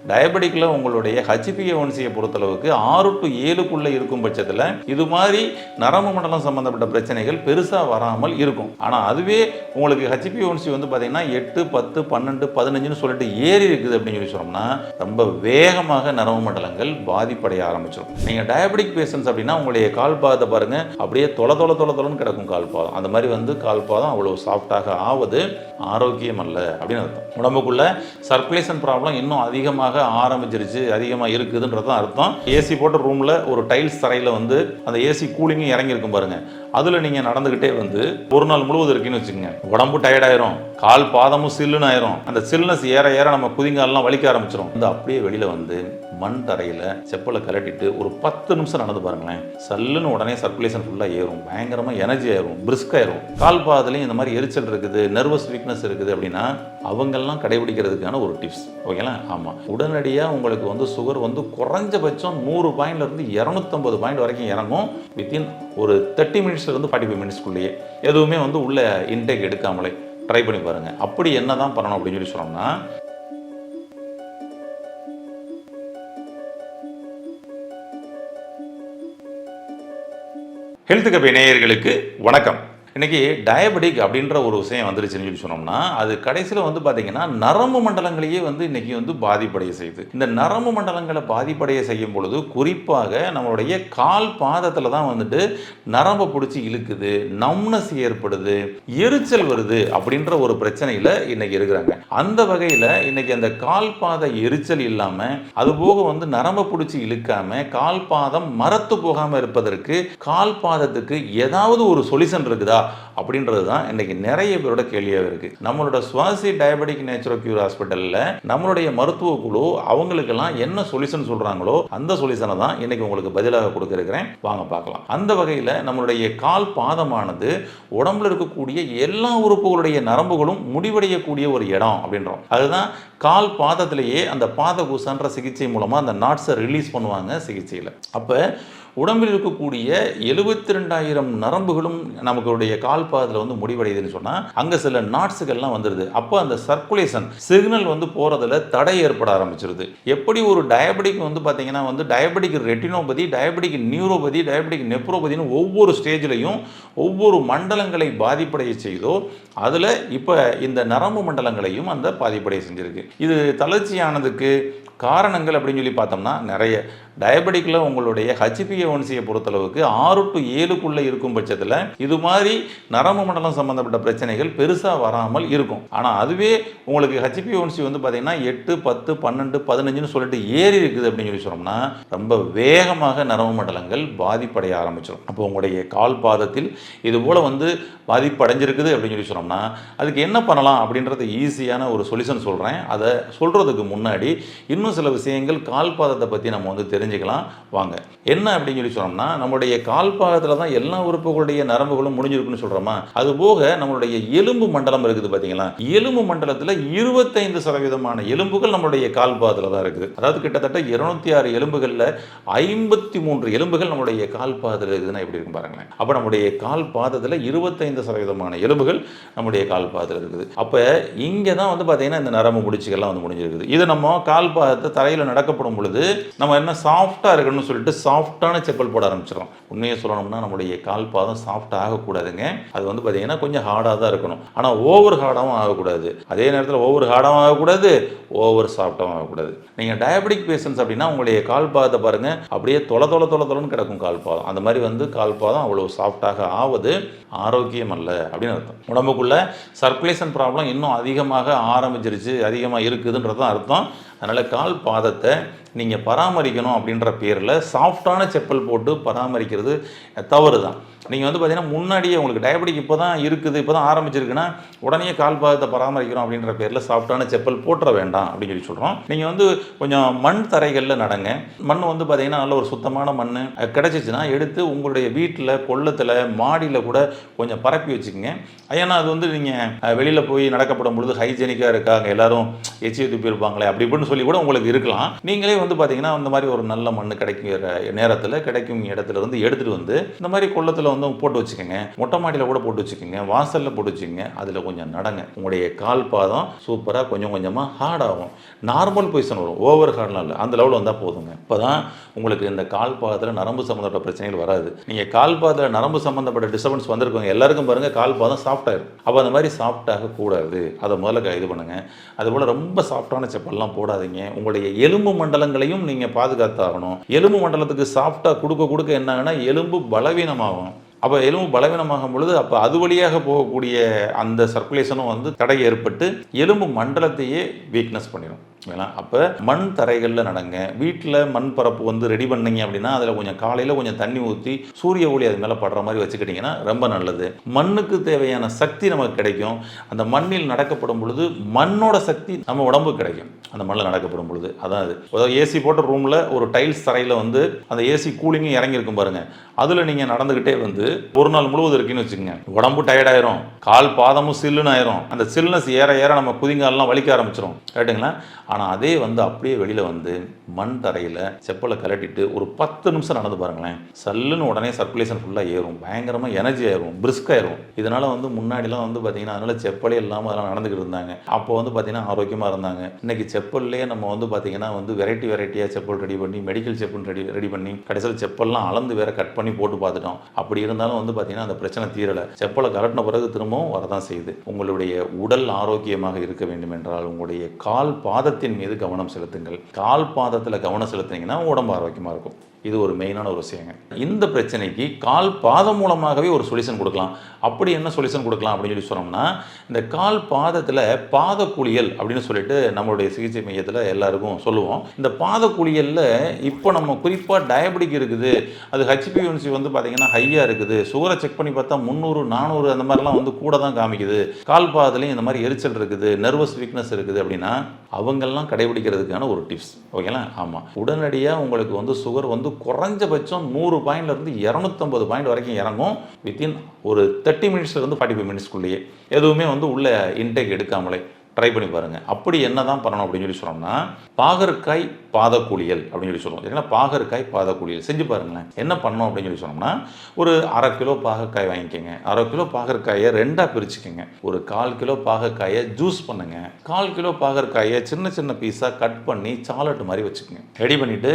டயபெட்டிக்கில் உங்களுடைய HbA1c பொறுத்தளவுக்கு 6 to 7க்குள்ளே இருக்கும் பட்சத்தில் இது மாதிரி நரம்பு மண்டலம் சம்பந்தப்பட்ட பிரச்சனைகள் பெருசாக வராமல் இருக்கும். ஆனால் அதுவே உங்களுக்கு HbA1c வந்து பார்த்தீங்கன்னா 8, 10, 12, 15ன்னு சொல்லிட்டு ஏறி இருக்குது அப்படின்னு சொல்லி சொன்னோம்னா ரொம்ப வேகமாக நரம்பு மண்டலங்கள் பாதிப்படைய ஆரம்பிச்சிடும். நீங்கள் டயபெட்டிக் பேஷன்ஸ் அப்படின்னா உங்களுடைய கால் பாதத்தை பாருங்க, அப்படியே தொலைன்னு கிடக்கும் கால் பாதம். அந்த மாதிரி வந்து கால் பாதம் அவ்வளோ சாஃப்டாக ஆவது ஆரோக்கியம் அல்ல அப்படின்னு அர்த்தம். உடம்புக்குள்ள சர்க்குலேஷன் ப்ராப்ளம் இன்னும் அதிகமாக ஆரம்பிச்சிருச்சு, அதிகமாக இருக்குதுன்றது தான் அர்த்தம். ஏசி போட்ட ரூமில் ஒரு டைல்ஸ் தரையில் வந்து அந்த ஏசி கூலிங்கும் இறங்கியிருக்கும் பாருங்க, அதில் நீங்கள் நடந்துக்கிட்டே வந்து ஒரு நாள் முழுவதும் இருக்குன்னு வச்சுக்கோங்க, உடம்பு டயர்டாயிரும், கால் பாதமும் சில்லுன்னு ஆயிரும். அந்த சில்னஸ் ஏற ஏற நம்ம குதிங்காலெலாம் வலிக்க ஆரம்பிச்சிடும். வந்து அப்படியே வெளியில் வந்து மண் தரையில் செப்பலை கலட்டிட்டு ஒரு 10 நிமிஷம் நடந்து பாருங்களேன், சல்லுன்னு உடனே சர்க்குலேஷன் ஃபுல்லாக ஏறும், பயங்கரமாக எனர்ஜி ஆயிரும், பிரிஸ்க் ஆயிரும். கால் பாதத்துலையும் இந்த மாதிரி எரிச்சல் இருக்குது, நர்வஸ் வீக்னஸ் இருக்குது அப்படின்னா அவங்கெல்லாம் கடைபிடிக்கிறதுக்கான ஒரு டிப்ஸ். ஓகேங்களா? ஆமாம், உடனடியாக உங்களுக்கு வந்து சுகர் வந்து குறைஞ்சபட்சம் 100 பாயிண்ட்லேருந்து 250 பாயிண்ட் வரைக்கும் இறங்கும் வித்தின் ஒரு 30 மினிட்ஸ்லேருந்து 45 மினிட்ஸ்க்குள்ளேயே. எதுவுமே வந்து உள்ள இன்டேக் எடுக்காமலே ட்ரை பண்ணி பாருங்கள். அப்படி என்ன தான் பண்ணணும் அப்படின்னு சொல்லி சொன்னோம்னா, ஹெல்த் கபே நேயர்களுக்கு வணக்கம். இன்றைக்கி டயபெட்டிக் அப்படின்ற ஒரு விஷயம் வந்துருச்சுன்னு சொல்லி சொன்னோம்னா அது கடைசியில் வந்து பார்த்திங்கன்னா நரம்பு மண்டலங்களையே வந்து இன்றைக்கி வந்து பாதிப்படைய செய்யுது. இந்த நரம்பு மண்டலங்களை பாதிப்படைய செய்யும் பொழுது குறிப்பாக நம்மளுடைய கால் பாதத்தில் தான் வந்துட்டு நரம்பை பிடிச்சி இழுக்குது, நம்னஸ் ஏற்படுது, எரிச்சல் வருது அப்படின்ற ஒரு பிரச்சனையில் இன்றைக்கி இருக்கிறாங்க. அந்த வகையில் இன்றைக்கி அந்த கால் பாத எரிச்சல் இல்லாமல் அதுபோக வந்து நரம்பை பிடிச்சி இழுக்காமல் கால் பாதம் மரத்து போகாமல் இருப்பதற்கு கால் பாதத்துக்கு ஏதாவது ஒரு சொல்யூஷன் இருக்குதா அப்படின்றது தான் இன்னைக்கு நிறைய பேரோட கேள்வியாக இருக்கு. நம்மளோட சுவாசி டயபெட்டிக் நேச்சுரல் கியூர் ஹாஸ்பிட்டலில் நம்மளுடைய மருத்துவ குழு அவங்களுக்கெல்லாம் என்ன சொல்யூஷன் சொல்றாங்களோ அந்த சொல்யூஷனை தான் இன்னைக்கு உங்களுக்கு பதிலாக கொடுக்க இருக்கிறேன். வாங்க பார்க்கலாம். அந்த வகையில் நம்மளுடைய கால் பாதமானது உடம்புல இருக்கக்கூடிய எல்லா உறுப்புகளுடைய நரம்புகளும் முடிவடையக்கூடிய ஒரு இடம் அப்படின்றோம். அதுதான் கால் பாதத்திலேயே அந்த பாத கூசன்ற சிகிச்சை மூலமாக அந்த நாட்ஸை ரிலீஸ் பண்ணுவாங்க சிகிச்சையில். அப்போ உடம்பில் இருக்கக்கூடிய 72,000 நரம்புகளும் நமக்குடைய கால் பாதத்தில் வந்து முடிவடையுதுன்னு சொன்னால் அங்கே சில நாட்ஸுகள்லாம் வந்துடுது. அப்போ அந்த சர்க்குலேஷன் சிக்னல் வந்து போகிறதுல தடை ஏற்பட ஆரம்பிச்சிருது. எப்படி ஒரு டயபெட்டிக் வந்து பார்த்தீங்கன்னா வந்து diabetic retinopathy, diabetic neuropathy, diabetic நெப்ரோபதினு ஒவ்வொரு ஸ்டேஜ்லையும் ஒவ்வொரு மண்டலங்களை பாதிப்படைய செய்தோ அதில் இப்போ இந்த நரம்பு மண்டலங்களையும் அந்த பாதிப்படைய செஞ்சிருக்கு. இது தளர்ச்சியானதுக்கு காரணங்கள் அப்படின்னு சொல்லி பார்த்தோம்னா நிறைய. டயபெட்டிக்கில் உங்களுடைய HbA1c பொறுத்தளவுக்கு 6 to 7க்குள்ளே இருக்கும் பட்சத்தில் இது மாதிரி நரம்பு மண்டலம் சம்பந்தப்பட்ட பிரச்சனைகள் பெருசாக வராமல் இருக்கும். ஆனால் அதுவே உங்களுக்கு HbA1c வந்து பார்த்தீங்கன்னா 8, 10, 12, 15ன்னு சொல்லிட்டு ஏறி இருக்குது அப்படின்னு சொல்லி சொன்னோம்னா ரொம்ப வேகமாக நரம்பு மண்டலங்கள் பாதிப்படைய ஆரம்பிச்சிடும். அப்போ உங்களுடைய கால் பாதத்தில் இது போல் வந்து பாதிப்படைஞ்சிருக்குது அப்படின்னு சொல்லி சொன்னோம்னா அதுக்கு என்ன பண்ணலாம் அப்படின்றது ஈஸியான ஒரு சொல்யூஷன் சொல்கிறேன். அதை சொல்கிறதுக்கு முன்னாடி இன்னும் சில விஷயங்கள் கால் பாதத்தை பற்றி நம்ம வந்து தெரிஞ்சுக்கலாம். வாங்க. என்ன அப்படின்னு சொல்லி சொன்னோம்னா நம்மளுடைய கால் பாதத்தில் தான் எல்லா உறுப்புகளுடைய நரம்புகளும் முடிஞ்சிருக்குன்னு சொல்கிறோமா, அது போக நம்மளுடைய எலும்பு மண்டலம் இருக்குது பார்த்தீங்களா, எலும்பு மண்டலத்தில் 25% எலும்புகள் நம்மளுடைய கால் பாதத்தில் தான் இருக்குது. அதாவது கிட்டத்தட்ட 206 எலும்புகளில் 53 எலும்புகள் நம்மளுடைய கால் பாதத்தில் இருக்குதுன்னா எப்படி இருக்கும் பாருங்களேன். அப்போ நம்முடைய கால் பாதத்தில் 25% எலும்புகள் நம்முடைய கால் பாதத்தில் இருக்குது. அப்போ இங்கே தான் வந்து பார்த்தீங்கன்னா இந்த நரம்பு முடிச்சுகள்லாம் வந்து முடிஞ்சிருக்குது. இது நம்ம கால் பாதத்தை தரையில் நடக்கப்படும் பொழுது நம்ம என்ன சாஃப்டாக இருக்கணும்னு சொல்லிட்டு சாஃப்டான செப்பல் போட ஆரம்பிச்சிடும். உண்மையை சொல்லணும்னா நம்முடைய கால் பாதம் சாஃப்ட் ஆகக்கூடாதுங்க. அது வந்து பார்த்தீங்கன்னா கொஞ்சம் ஹார்டாக தான் இருக்கணும். ஆனால் ஓவர் ஹார்டாகவும் ஆகக்கூடாது, அதே நேரத்தில் ஓவர் ஹார்டாகவும் ஆகக்கூடாது, ஓவர் சாஃப்டாகவும் ஆகக்கூடாது. நீங்கள் டயபெட்டிக் பேஷன்ஸ் அப்படின்னா உங்களுடைய கால் பாதத்தை பாருங்கள், அப்படியே தொலைன்னு கிடக்கும் கால் பாதம். அந்த மாதிரி வந்து கால் பாதம் அவ்வளோ சாஃப்டாக ஆவது ஆரோக்கியம் அல்ல அப்படின்னு அர்த்தம். உடம்புக்குள்ள சர்க்குலேஷன் ப்ராப்ளம் இன்னும் அதிகமாக ஆரம்பிச்சிருச்சு, அதிகமாக இருக்குதுன்றது தான் அர்த்தம். அதனால் கால் பாதத்தை நீங்கள் பராமரிக்கணும் அப்படின்ற பேரில் சாஃப்டான செப்பல் போட்டு பராமரிக்கிறது தவறு தான். நீங்கள் வந்து பார்த்தீங்கன்னா முன்னாடியே உங்களுக்கு டயபெட்டிக் இப்போ தான் இருக்குது, இப்போ தான் ஆரம்பிச்சிருக்குன்னா உடனே கால் பாதத்தை பராமரிக்கிறோம் அப்படின்ற பேரில் சாஃப்டான செப்பல் போட்டுற வேண்டாம் அப்படின்னு சொல்லி சொல்கிறோம். நீங்கள் வந்து கொஞ்சம் மண் தரைகளில் நடங்க. மண் வந்து பார்த்தீங்கன்னா நல்ல ஒரு சுத்தமான மண் கிடச்சிச்சின்னா எடுத்து உங்களுடைய வீட்டில், கொள்ளத்தில், மாடியில் கூட கொஞ்சம் பரப்பி வச்சுக்கோங்க. ஏன்னா அது வந்து நீங்கள் வெளியில் போய் நடக்கப்படும் பொழுது ஹைஜீனிக்காக இருக்காங்க, எல்லோரும் எச்சி துப்பி இருப்பாங்களே அப்படி இப்படின்னு அப்படின்னு சொல்லி கூட உங்களுக்கு இருக்கலாம். நீங்களே வந்து பார்த்தீங்கன்னா இந்த மாதிரி ஒரு நல்ல மண் கிடைக்கிற நேரத்தில் கிடைக்கும் இடத்துல இருந்து எடுத்துகிட்டு வந்து இந்த மாதிரி கொள்ளத்தில் வந்து போட்டு வச்சுக்கோங்க. மொட்டை மாடியில் கூட போட்டு வச்சுக்கோங்க, வாசலில் போட்டு வச்சுக்கோங்க. அதில் கொஞ்சம் நடங்க. உங்களுடைய கால் பாதம் சூப்பராக கொஞ்சம் கொஞ்சமாக ஹார்ட் ஆகும். நார்மல் பொசிஷன் வரும், ஓவர் ஹார்ட்லாம் இல்லை, அந்த லெவலில் வந்தால் போதுங்க. இப்போ தான் உங்களுக்கு இந்த கால் பாதத்தில் நரம்பு சம்மந்தப்பட்ட பிரச்சனைகள் வராது. நீங்கள் கால் பாதத்தில் நரம்பு சம்மந்தப்பட்ட டிஸ்டர்பன்ஸ் வந்திருக்கோங்க எல்லாருக்கும் பாருங்கள் கால் பாதம் சாஃப்டாகிடும். அப்போ அந்த மாதிரி சாஃப்டாக கூடாது, அதை முதல்ல இது பண்ணுங்கள். அதுபோல் ரொம்ப சாஃப்டான செப்பல்லாம் போடாதீங்க. உங்களுடைய எலும்பு மண்டலங்களையும் நீங்கள் பாதுகாத்தாகணும். எலும்பு மண்டலத்துக்கு சாஃப்டாக கொடுக்க என்ன ஆகுனா எலும்பு பலவீனமாகும். அப்போ எலும்பு பலவீனமாகும் பொழுது அப்போ அது வழியாக போகக்கூடிய அந்த சர்க்குலேஷனும் வந்து தடை ஏற்பட்டு எலும்பு மண்டலத்தையே வீக்னஸ் பண்ணிடும். அப்போ மண் தரைகளில் நடங்க. வீட்டில் மண் பரப்பு வந்து ரெடி பண்ணீங்க அப்படின்னா அதில் கொஞ்சம் காலையில் கொஞ்சம் தண்ணி ஊற்றி சூரிய ஒளி அது மேலே படுற மாதிரி வச்சுக்கிட்டிங்கன்னா ரொம்ப நல்லது. மண்ணுக்கு தேவையான சக்தி நமக்கு கிடைக்கும். அந்த மண்ணில் நடக்கப்படும் பொழுது மண்ணோட சக்தி நம்ம உடம்புக்கு கிடைக்கும். அந்த மண்ணில் நடக்கப்படும் பொழுது அதான் அது. அதாவது ஏசி போட்ட ரூமில் ஒரு டைல்ஸ் தரையில் வந்து அந்த ஏசி கூலிங்கும் இறங்கியிருக்கும் பாருங்கள். அதில் நீங்கள் நடந்துக்கிட்டே வந்து ஒரு நாள் முழுவதும் இருக்குன்னு வச்சுக்கோங்க, உடம்பு டயர்டாயிரும், கால் பாதமும் சில்லுன்னு ஆயிரும். அந்த சில்னஸ் ஏற ஏற நம்ம குதிங்காலெலாம் வலிக்க ஆரம்பிச்சிடும், ரைட்டுங்களா? ஆனால் அதே வந்து அப்படியே வெளியில் வந்து மண் தரையில் செப்பலை கலட்டிட்டு ஒரு 10 நிமிஷம் நடந்து பாருங்களேன். சல்லுன்னு உடனே சர்க்குலேஷன் ஃபுல்லாக ஏறும், பயங்கரமாக எனர்ஜி ஆயிரும், பிரிஸ்க் ஆயிரும். இதனால் வந்து முன்னாடிலாம் வந்து பார்த்தீங்கன்னா அதனால் செப்பலே இல்லாமல் அதெல்லாம் நடந்துக்கிட்டு இருந்தாங்க. அப்போ வந்து பார்த்தீங்கன்னா ஆரோக்கியமாக இருந்தாங்க. இன்றைக்கி செப்பல்லையே நம்ம வந்து பார்த்தீங்கன்னா வந்து வெரைட்டியாக செப்பல் ரெடி பண்ணி மெடிக்கல் செப்பல் ரெடி பண்ணி கடைசியில் செப்பல்லாம் அளந்து வேற கட் பண்ணி போட்டு பார்த்துட்டோம். அப்படி இருந்தாலும் வந்து பார்த்தீங்கன்னா அந்த பிரச்சனை தீரலை. செப்பலை கலட்டின பிறகு திரும்பவும் வரதான் செய்யுது. உங்களுடைய உடல் ஆரோக்கியமாக இருக்க வேண்டும் என்றால் உங்களுடைய கால் பாதத்தின் மீது கவனம் செலுத்துங்கள். கால் பாதத்தில் கவனம் செலுத்தினீங்கன்னா உடம்பு ஆரோக்கியமாக இருக்கும். இது ஒரு மெயினான ஒரு விஷயங்க. இந்த பிரச்சனைக்கு கால் பாதம் மூலமாகவே ஒரு சொல்யூஷன் கொடுக்கலாம். அப்படி என்ன சொல்யூஷன் கொடுக்கலாம் அப்படின்னு சொல்லி சொன்னோம்னா, இந்த கால் பாதத்தில் பாத குளியல் அப்படின்னு சொல்லிட்டு நம்மளுடைய சிகிச்சை மையத்தில் எல்லாருக்கும் சொல்லுவோம். இந்த பாத குளியலில் இப்போ நம்ம குறிப்பாக டயபெட்டிக் இருக்குது, அது HbA1c வந்து பார்த்தீங்கன்னா ஹையாக இருக்குது, சுகரை செக் பண்ணி பார்த்தா 300 400 அந்த மாதிரிலாம் வந்து கூட தான் காமிக்குது, கால் பாதத்துலேயும் இந்த மாதிரி எரிச்சல் இருக்குது, நர்வஸ் வீக்னஸ் இருக்குது அப்படின்னா அவங்கெல்லாம் கடைபிடிக்கிறதுக்கான ஒரு டிப்ஸ். ஓகேங்களா? ஆமாம், உடனடியாக உங்களுக்கு வந்து சுகர் வந்து குறைஞ்சபட்சம் 100 பாயிண்ட்லேருந்து 250 பாயிண்ட் வரைக்கும் இறங்கும் வித்தின் ஒரு 30 மினிட்ஸ்லேருந்து 45 மினிட்ஸ்க்குள்ளேயே. எதுவுமே வந்து உள்ள இன்டேக் எடுக்காமலே ட்ரை பண்ணி பாருங்கள். அப்படி என்ன தான் பண்ணணும் அப்படின்னு சொல்லி சொன்னோம்னா, பாகற்காய் பாதக்குளியல் அப்படின்னு சொல்லி சொல்லுவோம். ஏன்னா பாகற்காய் பாதக்குளியல் செஞ்சு பாருங்களேன். என்ன பண்ணணும் அப்படின்னு சொல்லி சொன்னோம்னா, ஒரு 1/2 கிலோ பாகற்காய் வாங்கிக்கோங்க. 1/2 கிலோ பாகற்காயை 2ஆக பிரிச்சுக்கோங்க. ஒரு 1/4 கிலோ பாகற்காயை ஜூஸ் பண்ணுங்க. 1/4 கிலோ பாகற்காயை சின்ன சின்ன பீஸாக கட் பண்ணி சாலட் மாதிரி வச்சுக்கோங்க. ரெடி பண்ணிவிட்டு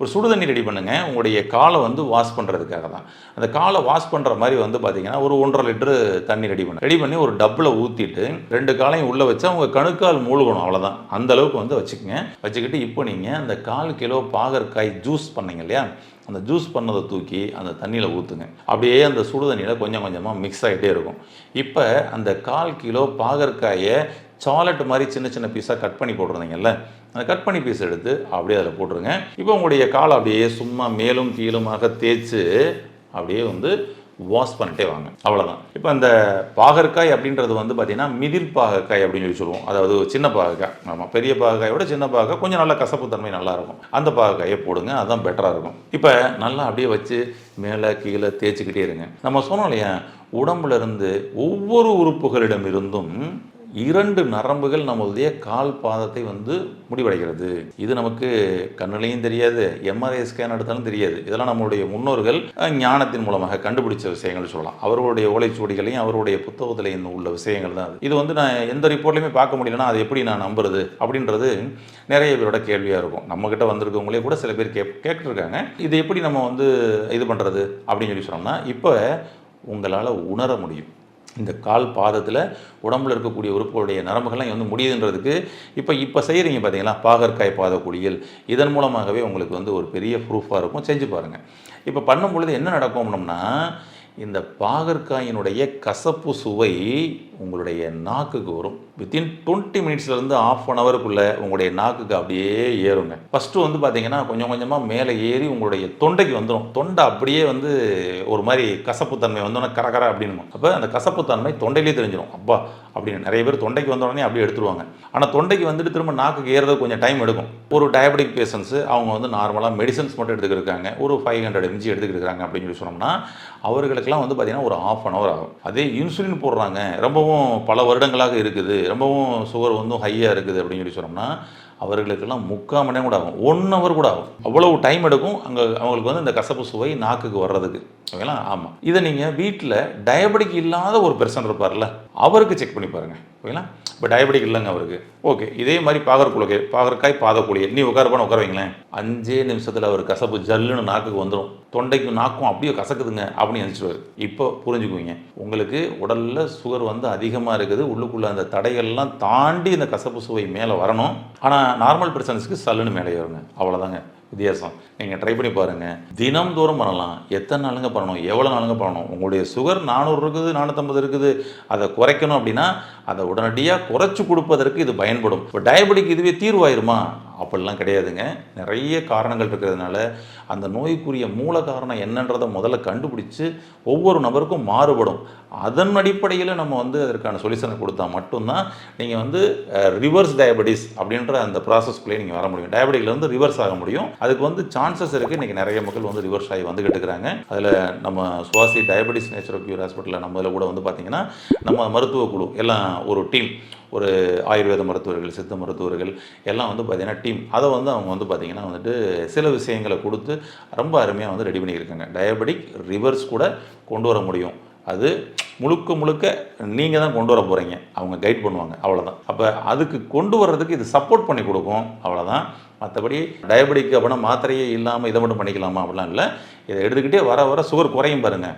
ஒரு சுடு தண்ணி ரெடி பண்ணுங்கள். உங்களுடைய காலை வந்து வாஷ் பண்ணுறதுக்காக தான். அந்த காலை வாஷ் பண்ணுற மாதிரி வந்து பார்த்தீங்கன்னா ஒரு 1.5 லிட்டரு தண்ணி ரெடி பண்ணி ஒரு டப்பில் ஊற்றிட்டு 2 காலையும் உள்ளே வச்சா உங்கள் கணுக்கால் மூழ்கணும், அவ்வளோதான். அந்த அளவுக்கு வந்து வச்சுக்கோங்க. வச்சுக்கிட்டு இப்போ நீங்கள் அந்த 1/4 கிலோ பாகற்காய் ஜூஸ் பண்ணீங்க இல்லையா, அந்த ஜூஸ் பண்ணதை தூக்கி அந்த தண்ணியில் ஊற்றுங்க. அப்படியே அந்த சுடு தண்ணியில் கொஞ்சம் கொஞ்சமாக மிக்ஸ் ஆகிட்டே இருக்கும். இப்போ அந்த 1/4 கிலோ பாகற்காயை சாலட் மாதிரி சின்ன சின்ன பீஸாக கட் பண்ணி போட்டுருந்தீங்கல்ல, அந்த கட் பண்ணி பீஸ் எடுத்து அப்படியே அதில் போட்டுருங்க. இப்போ உங்களுடைய காலை அப்படியே சும்மா மேலும் கீழுமாக தேய்ச்சி அப்படியே வந்து வாஷ் பண்ணிட்டே வாங்க, அவ்வளோதான். இப்போ அந்த பாகற்காய் அப்படின்றது வந்து பார்த்திங்கன்னா மிதிர் பாகற்காய் அப்படின்னு சொல்லி சொல்லுவோம். அதாவது சின்ன பாகற்காய். ஆமாம், பெரிய பாகற்காயோட சின்ன பாகற்காய் கொஞ்சம் நல்லா கசப்பு தன்மை நல்லாயிருக்கும். அந்த பாகற்காயை போடுங்க, அதுதான் பெட்டராக இருக்கும். இப்போ நல்லா அப்படியே வச்சு மேலே கீழே தேய்ச்சிக்கிட்டே இருங்க. நம்ம சொன்னோம் இல்லையா, உடம்புல இருந்து ஒவ்வொரு உறுப்புகளிடம் இருந்தும் 2 நரம்புகள் நம்மளுடைய கால் பாதத்தை வந்து முடிவடைகிறது. இது நமக்கு கண்ணிலையும் தெரியாது, MRI ஸ்கேன் எடுத்தாலும் தெரியாது. இதெல்லாம் நம்மளுடைய முன்னோர்கள் ஞானத்தின் மூலமாக கண்டுபிடிச்ச விஷயங்கள் சொல்லலாம். அவர்களுடைய ஓலைச்சுவடிகளையும் அவருடைய புத்தகத்திலையும் உள்ள விஷயங்கள் தான் அது. இது வந்து நான் எந்த ரிப்போர்ட்லையுமே பார்க்க முடியலன்னா அது எப்படி நான் நம்புறது அப்படின்றது நிறைய பேரோட கேள்வியாக இருக்கும். நம்மக்கிட்ட வந்திருக்கவங்களே கூட சில பேர் கேட்டுருக்காங்க, இது எப்படி நம்ம வந்து இது பண்ணுறது அப்படின்னு சொல்லி சொன்னோம்னா, இப்போ உங்களால் உணர முடியும். இந்த கால் பாதத்தில் உடம்புல இருக்கக்கூடிய உறுப்புகளுடைய நரம்புகள்லாம் வந்து முடியுதுன்றதுக்கு இப்போ செய்கிறீங்க பார்த்தீங்களா, பாகற்காய் பாத குளியல். இதன் மூலமாகவே உங்களுக்கு வந்து ஒரு பெரிய ப்ரூஃபாக இருக்கும். செஞ்சு பாருங்கள். இப்போ பண்ணும் பொழுது என்ன நடக்கும் அப்படின்னா, இந்த பாகற்காயினுடைய கசப்பு சுவை உங்களுடைய நாக்குக்கு வரும். வித்தின் 20 மினிட்ஸ்லேருந்து ½ அன் ஹவருக்குள்ளே உங்களுடைய நாக்குக்கு அப்படியே ஏறுங்க. ஃபஸ்ட்டு வந்து பார்த்தீங்கன்னா கொஞ்சம் கொஞ்சமாக மேலே ஏறி உங்களுடைய தொண்டைக்கு வந்துடும். தொண்டை அப்படியே வந்து ஒரு மாதிரி கசப்புத்தன்மை வந்தோன்னே கரகர அப்படின்னு. அப்போ அந்த கசப்புத்தன்மை தொண்டையிலே தெரிஞ்சிடும். அப்பா அப்படின்னு நிறைய பேர் தொண்டைக்கு வந்தோடனே அப்படியே எடுத்துருவாங்க. ஆனால் தொண்டைக்கு வந்துட்டு திரும்ப நாக்குக்கு ஏறுறது கொஞ்சம் டைம் எடுக்கும். ஒரு டயபெட்டிக் பேஷண்ட்ஸு அவங்க வந்து நார்மலாக மெடிசன்ஸ் மட்டும் எடுத்துக்கிட்டு ஒரு 500 mg எடுத்துக்கிட்டு அப்படின்னு சொல்லி சொன்னோம்னா அவர்களுக்கெல்லாம் வந்து பார்த்தீங்கன்னா ஒரு ½ அன் ஹவர் ஆகும். அதே இன்சுலின் போடுறாங்க, ரொம்பவும் பல வருடங்களாக இருக்குது, ரொம்பவும் சுகர் வந்து ஹையாக இருக்குது அப்படின்னு சொல்லி சொன்னோம்னா அவர்களுக்கெல்லாம் 3/4 மணி நேரம் கூட ஆகும், 1 ஹவர் கூட ஆகும். அவ்வளவு டைம் எடுக்கும் அங்கே அவங்களுக்கு வந்து இந்த கசப்பு சுவை நாக்குக்கு வர்றதுக்கு. ஓகேங்களா? ஆமாம். இதை நீங்கள் வீட்டில் டயபெட்டிக் இல்லாத ஒரு பெர்சன் இருப்பார்ல, அவருக்கு செக் பண்ணி பாருங்கள். ஓகேங்களா? இப்போ டயபெட்டிக் இல்லைங்க அவருக்கு, ஓகே, இதே மாதிரி பாகற்காய் பாதக்குழியை நீ உட்கார வைங்களேன், 5 நிமிஷத்தில் அவர் கசப்பு ஜல்லுன்னு நாக்குக்கு வந்துடும், தொண்டைக்கும் நாக்கும் அப்படியே கசக்குதுங்க அப்படின்னு நினச்சிடுவார். இப்போ புரிஞ்சுக்குவீங்க, உங்களுக்கு உடலில் சுகர் வந்து அதிகமாக இருக்குது, உள்ளுக்குள்ளே அந்த தடைகள்லாம் தாண்டி இந்த கசப்பு சுவை மேலே வரணும். ஆனால் நார்மல் பர்சன்ஸ்க்கு சல்லுன்னு மேலே ஏறுங்க, அவ்வளோதாங்க வித்தியாசம். நீங்கள் ட்ரை பண்ணி பாருங்கள், தினம்தோறும் பண்ணலாம். எத்தனை நாளுங்க பண்ணணும், எவ்வளோ நாளுங்க பண்ணணும்? உங்களுடைய சுகர் 400 இருக்குது, 450 இருக்குது, அதை குறைக்கணும் அப்படின்னா அதை உடனடியாக குறைச்சி கொடுப்பதற்கு இது பயன்படும். இப்போ டயபெட்டிக் இதுவே தீர்வாயிருமா? அப்படிலாம் கிடையாதுங்க. நிறைய காரணங்கள் இருக்கிறதுனால அந்த நோய்க்குரிய மூல காரணம் என்னன்றதை முதல்ல கண்டுபிடிச்சி ஒவ்வொரு நபருக்கும் மாறுபடும். அதன் அடிப்படையில் நம்ம வந்து அதற்கான சொல்யூஷனை கொடுத்தா மட்டும்தான் நீங்கள் வந்து ரிவர்ஸ் டயபெட்டிஸ் அப்படின்ற அந்த ப்ராசஸ்க்குள்ளே நீங்கள் வர முடியும். டயபெட்டிக்லேருந்து ரிவர்ஸ் ஆக முடியும். அதுக்கு வந்து சான்சஸ் இருக்குது. இன்றைக்கி நிறைய மக்கள் வந்து ரிவர்ஸ் ஆகி வந்துக்கிட்டு இருக்கிறாங்க. அதில் நம்ம சுவாசி டயபெட்டிஸ் நேச்சுரல் க்யூர் ஹாஸ்பிட்டலில் நம்ம இதில் கூட வந்து பார்த்திங்கன்னா நம்ம மருத்துவ குழு எல்லாம் ஒரு டீம், ஒரு ஆயுர்வேத மருத்துவர்கள், சித்த மருத்துவர்கள் எல்லாம் வந்து பார்த்திங்கன்னா டீம், அதை வந்து அவங்க வந்து பார்த்திங்கன்னா வந்துட்டு சில விஷயங்களை கொடுத்து ரொம்ப அருமையாக வந்து ரெடி பண்ணியிருக்காங்க. டயபெட்டிக் ரிவர்ஸ் கூட கொண்டு வர முடியும். அது முழுக்க நீங்கள் தான் கொண்டு வர போகிறீங்க, அவங்க கைட் பண்ணுவாங்க, அவ்வளோதான். அப்போ அதுக்கு கொண்டு வர்றதுக்கு இது சப்போர்ட் பண்ணி கொடுக்கும், அவ்வளோதான். மற்றபடி டயபெட்டிக் அப்படின்னா மாத்திரையே இல்லாமல் இதை மட்டும் பண்ணிக்கலாமா அப்படிலாம் இல்லை. இதை எடுத்துக்கிட்டே வர சுகர் குறையும் பாருங்கள்,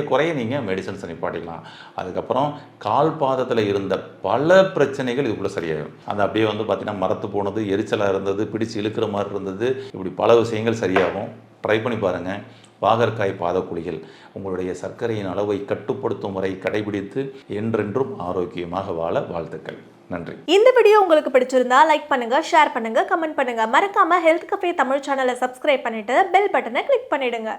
குறைய நீங்கள் மெடிசன்ஸை நிப்பாட்டிக்கலாம். அதுக்கப்புறம் கால் பாதத்தில் இருந்த பல பிரச்சனைகள் இதுக்குள்ளே சரியாகும். அது அப்படியே வந்து பார்த்திங்கன்னா மரத்து போனது, எரிச்சலாக இருந்தது, பிடிச்சி இழுக்கிற மாதிரி இருந்தது, இப்படி பல விஷயங்கள் சரியாகும். ட்ரை பண்ணி பாருங்கள். பாகற்காய் பாதக்குழிகள் உங்களுடைய சர்க்கரையின் அளவை கட்டுப்படுத்தும் முறை கடைபிடித்து என்றென்றும் ஆரோக்கியமாக வாழ வாழ்த்துக்கள். நன்றி. இந்த வீடியோ உங்களுக்கு பிடிச்சிருந்தா லைக் பண்ணுங்க, ஷேர் பண்ணுங்க, கமெண்ட் பண்ணுங்க. மறக்காம ஹெல்த் கஃபே தமிழ் சேனலை சப்ஸ்கிரைப் பண்ணிட்டு பெல் பட்டனை கிளிக் பண்ணிடுங்க.